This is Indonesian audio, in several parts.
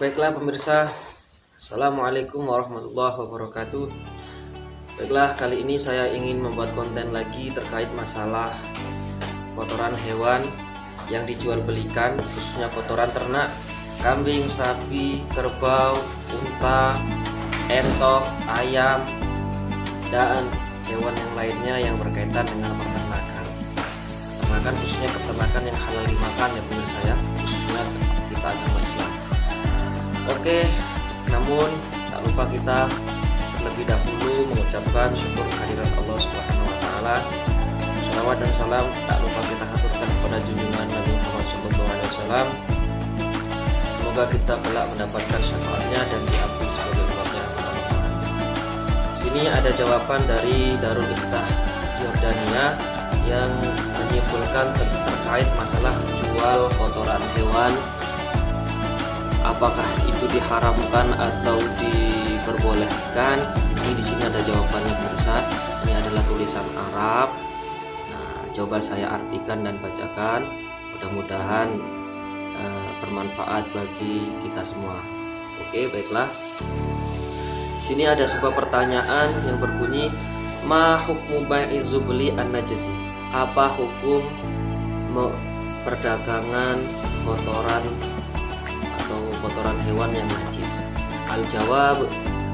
Baiklah pemirsa, Assalamualaikum warahmatullahi wabarakatuh. Baiklah, kali ini saya ingin membuat konten lagi terkait masalah kotoran hewan yang dijual belikan, khususnya kotoran ternak, kambing, sapi, kerbau, unta, entok, ayam, dan hewan yang lainnya yang berkaitan dengan peternakan. Peternakan khususnya peternakan yang halal dimakan ya pemirsa ya, khususnya kita agama Islam. Oke, namun tak lupa kita terlebih dahulu mengucapkan syukur kehadirat Allah Subhanahu wa taala. Shalawat dan salam tak lupa kita haturkan kepada junjungan Nabi Muhammad SAW. Semoga kita kelak mendapatkan syafaatnya dan diampuni sebagai umatnya. Di sini ada jawaban dari Darul Iftah Yordania yang menyimpulkan terkait masalah jual kotoran hewan. Apakah itu diharamkan atau diperbolehkan? Ini di sini ada jawabannya pemirsa. Ini adalah tulisan Arab. Nah, coba saya artikan dan bacakan. Mudah-mudahan bermanfaat bagi kita semua. Oke, baiklah. Di sini ada sebuah pertanyaan yang berbunyi, Ma hukmu bai'iz zubli an-najasi? Apa hukum perdagangan kotoran kotoran hewan yang najis? Al-jawab,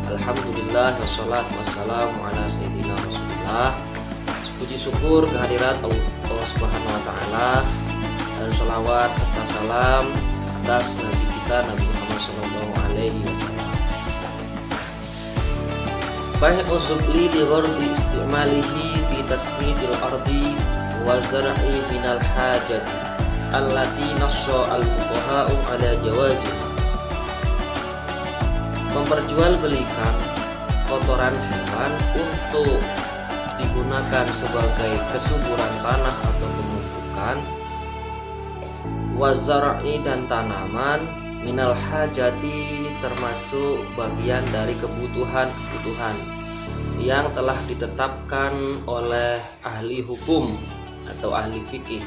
alhamdulillah wassalatu wassalamu ala sayyidina Rasulullah. Puji syukur kehadirat Allah Subhanahu wa taala dan sholawat serta salam atas nabi kita Nabi Muhammad sallallahu alaihi wasallam. Bai'u zubli li ghardi istimalihi fi tasmidil ardi wa zar'i minal hajati allati nassa al-fuqaha'u ala jawaziha. Memperjualbelikan kotoran hewan untuk digunakan sebagai kesuburan tanah atau pemupukan, wazar'i dan tanaman, minal hajati termasuk bagian dari kebutuhan yang telah ditetapkan oleh ahli hukum atau ahli fikih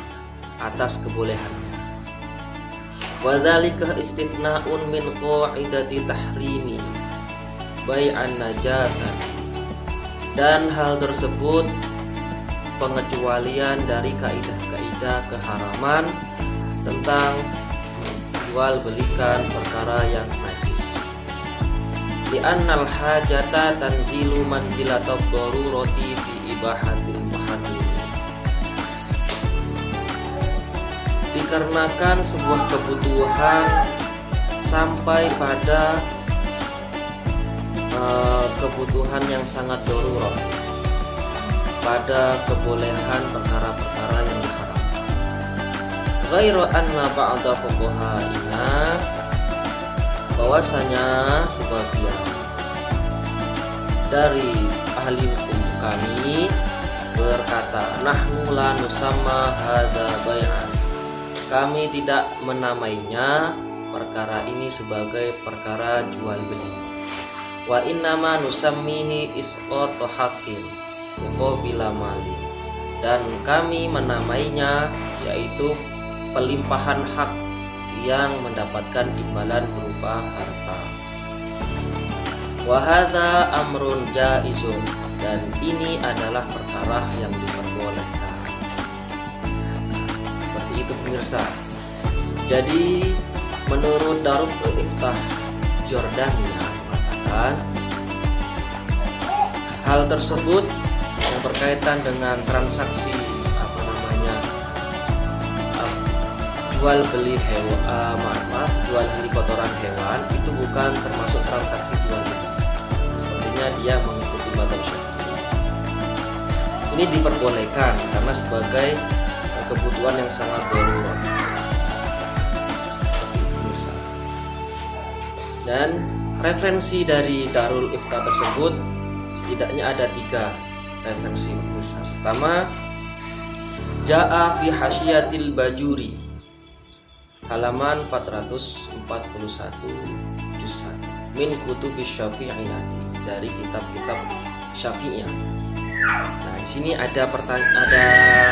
atas kebolehannya. Wadzalika istithna'un min qaidati tahrimi bai'an najasah. Dan hal tersebut pengecualian dari kaidah-kaidah keharaman tentang jual belikan perkara yang najis. Li'annal hajata tanzilu manzilatad darurati fi ibahatil muharrim. Dikarenakan sebuah kebutuhan sampai pada kebutuhan yang sangat darurat pada kebolehan perkara-perkara yang diharamkan. Ghairu anna ba'da fuqaha'ina, bahwasanya sebagian dari ahli hukum kami berkata, nahnu la nusamma hadza bai'an, kami tidak menamainya perkara ini sebagai perkara jual beli. Wa innama nusammihi isqatu haqqin muqabila mali, dan kami menamainya yaitu pelimpahan hak yang mendapatkan imbalan berupa harta. Wa hadza amrun jaizun, dan ini adalah perkara yang diperbolehkan. Seperti itu pemirsa. Jadi menurut Darul Iftah Yordania mengatakan hal tersebut yang berkaitan dengan transaksi jual beli jual beli kotoran hewan itu bukan termasuk transaksi jual beli. Sepertinya dia mengikuti mazhab Syafi'i. Ini diperbolehkan karena sebagai kebutuhan yang sangat darurat. Dan referensi dari Darul Iftah tersebut setidaknya ada 3 referensi. Pertama, Ja'a fi Hasyiatil Bajuri, halaman 441 juz 1 min kutubis Syafi'iyati, dari kitab-kitab Syafi'iyah. Nah, di sini ada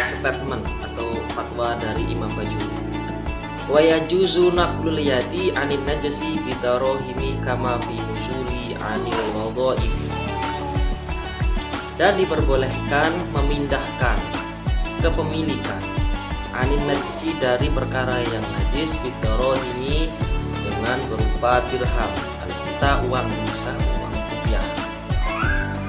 statement atau fatwa dari Imam Bajuri. Wa yajuzu naqlul yadi anin najasi bitarahimi kama fi nuzuli anil wadha'ifi. Dan diperbolehkan memindahkan kepemilikan anin najisi dari perkara yang najis bitarahimi dengan berupa dirham. Kalau kita uang bisa uang rupiah.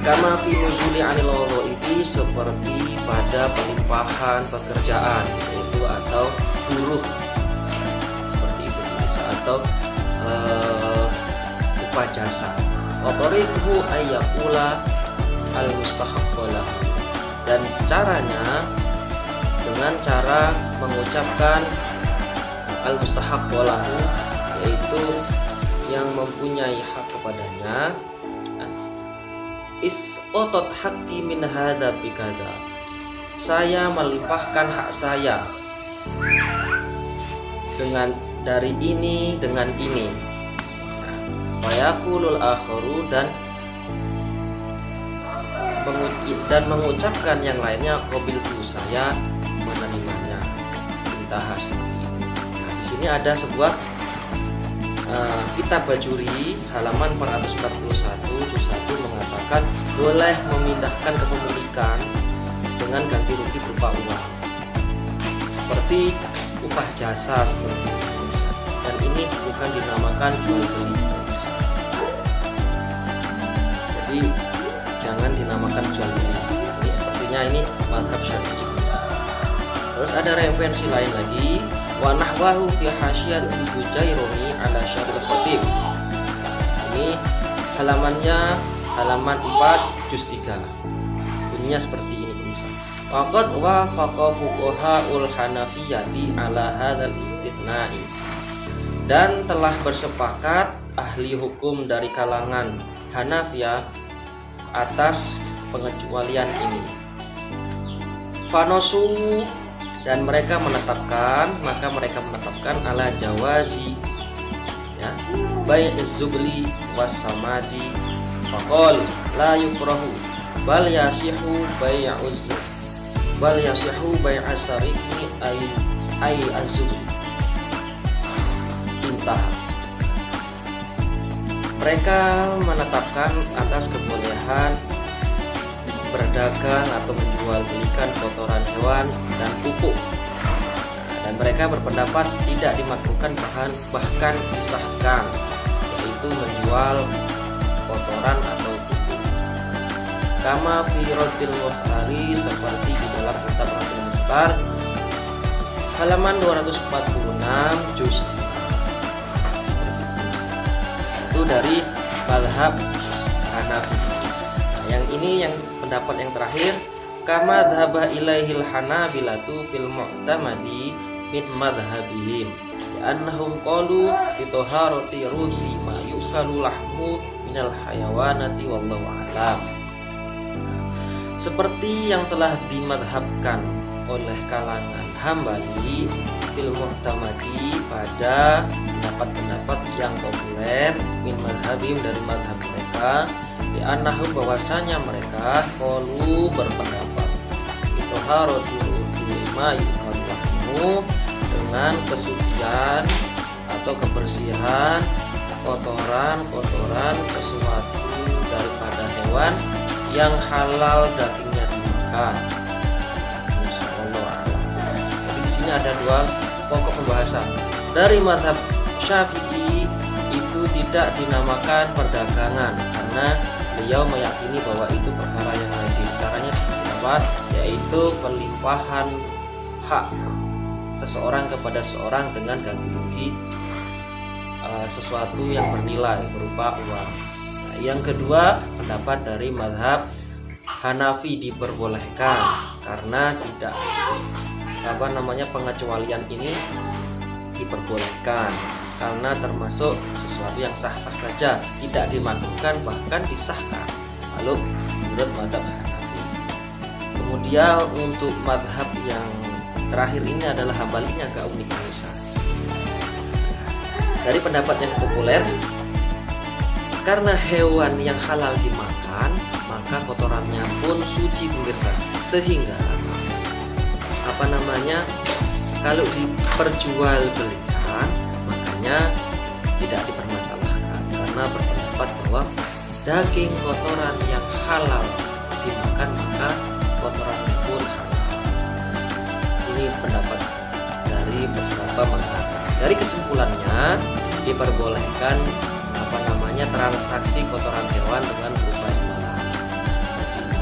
Kama fi nuzuli anil wadha'ifi, seperti pada pelimpahan pekerjaan, yaitu atau buruh, seperti itu bisa, atau upah jasa. Wa tariquhu ayyaqula al-mustahaqqu lahu, dan caranya dengan cara mengucapkan al-mustahaqqu lahu, yaitu yang mempunyai hak kepadanya, isqatat haqqi min hadza bikada, saya melimpahkan hak saya dengan dari ini dengan ini. Fayaqulul akharu, dan mengucapkan yang lainnya, qabiltu, saya menerimanya. Intah seperti itu. Nah, di sini ada sebuah kitab Bajuri halaman 441 juz 1 mengatakan boleh memindahkan kepemilikan dengan ganti rugi berupa uang, seperti upah jasa seperti itu. Dan ini bukan dinamakan jual beli. Jadi jangan dinamakan jual beli. Ini sepertinya ini mazhab Syafi'i. Terus ada referensi lain lagi, wa nahwahu fi hasyiatil Bujaironi ala Syaril Khatib. Ini halamannya halaman 4 juz 3. Bunyinya seperti ini pemirsa. Waqad wafaqa fuqahaul Hanafiyati ala hadzal istitsna'i. Dan telah bersepakat ahli hukum dari kalangan Hanafiyah atas pengecualian ini. Fanosu, dan mereka menetapkan ala jawazi, ya, bai'iz zubli was samadi, faqal la yukrahu bal yasihu bai'uz sariqi ay az-zubli. Intah. Mereka menetapkan atas kebolehan berdagang atau menjual belikan kotoran hewan dan pupuk. Dan mereka berpendapat tidak dimakruhkan, bahkan disahkan, yaitu menjual kotoran atau pupuk. Kama fi Raddil Muhtari, seperti di dalam kitab Raddil Muhtar halaman 246 juz 5. Itu dari mazhab Hanafi. Nah, yang ini yang pendapat yang terakhir, kama dhaba ilaihil hanabilatu fil mu'tamadi min madhhabihim, annahum qalu bi taharati ruzi ma yusalu lahmu minal hayawanati wallahu a'lam. Seperti yang telah dimadhabkan oleh kalangan Hambali fil mu'tamadi, pada pendapat-pendapat yang populer, min madhabim, dari madhab mereka, di annahum, bahwasanya mereka qalu berpendapat, itu haroti rusima yukallahu, dengan kesucian atau kebersihan kotoran sesuatu daripada hewan yang halal dagingnya dimakan. Insyaallah. Jadi di sini ada dua pokok pembahasan. Dari mazhab Syafi'i itu tidak dinamakan perdagangan karena beliau meyakini bahwa itu perkara yang najis. Caranya seperti apa? Yaitu pelimpahan hak seseorang kepada seseorang dengan ganti rugi sesuatu yang bernilai berupa uang. Nah, yang kedua, pendapat dari mazhab Hanafi diperbolehkan karena tidak pengecualian ini diperbolehkan karena termasuk sesuatu yang sah-sah saja, tidak dimakruhkan bahkan disahkan. Lalu menurut mazhab Hanafi. Kemudian untuk mazhab yang terakhir ini adalah Hambalinya, agak unik pemirsa. Dari pendapat yang populer, karena hewan yang halal dimakan, maka kotorannya pun suci pemirsa. Sehingga kalau diperjualbelikan semuanya tidak dipermasalahkan, karena berpendapat bahwa daging kotoran yang halal dimakan maka kotoran pun halal. Ini pendapat dari beberapa mazhab. Dari kesimpulannya diperbolehkan transaksi kotoran hewan dengan berupa jualan seperti ini.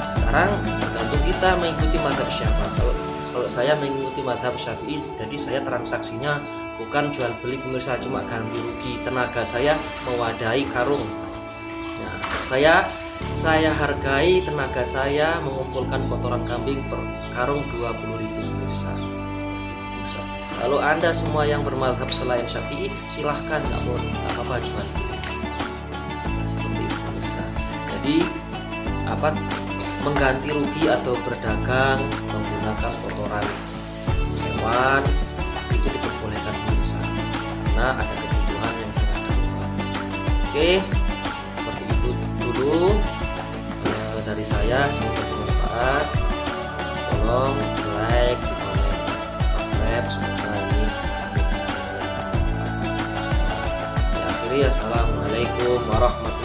Sekarang tergantung kita mengikuti mazhab siapa. Kalau saya mengikuti mazhab Syafi'i, jadi saya transaksinya bukan jual beli pemirsa, cuma ganti rugi. Tenaga saya mewadahi karung. Nah, saya hargai tenaga saya mengumpulkan kotoran kambing per karung 20.000 pemirsa. Kalau Anda semua yang bermadhab selain Syafi'i, silahkan, nggak apa-apa jual beli. Seperti itu pemirsa. Jadi mengganti rugi atau berdagang menggunakan kotoran hewan itu diperbolehkan pemirsa, karena ada kebutuhan yang sangat darurat. Oke, seperti itu dulu dari saya. Semoga bermanfaat. Tolong like, komen, subscribe. Semoga ini saya akhiri. Assalamualaikum warahmatullahi wabarakatuh.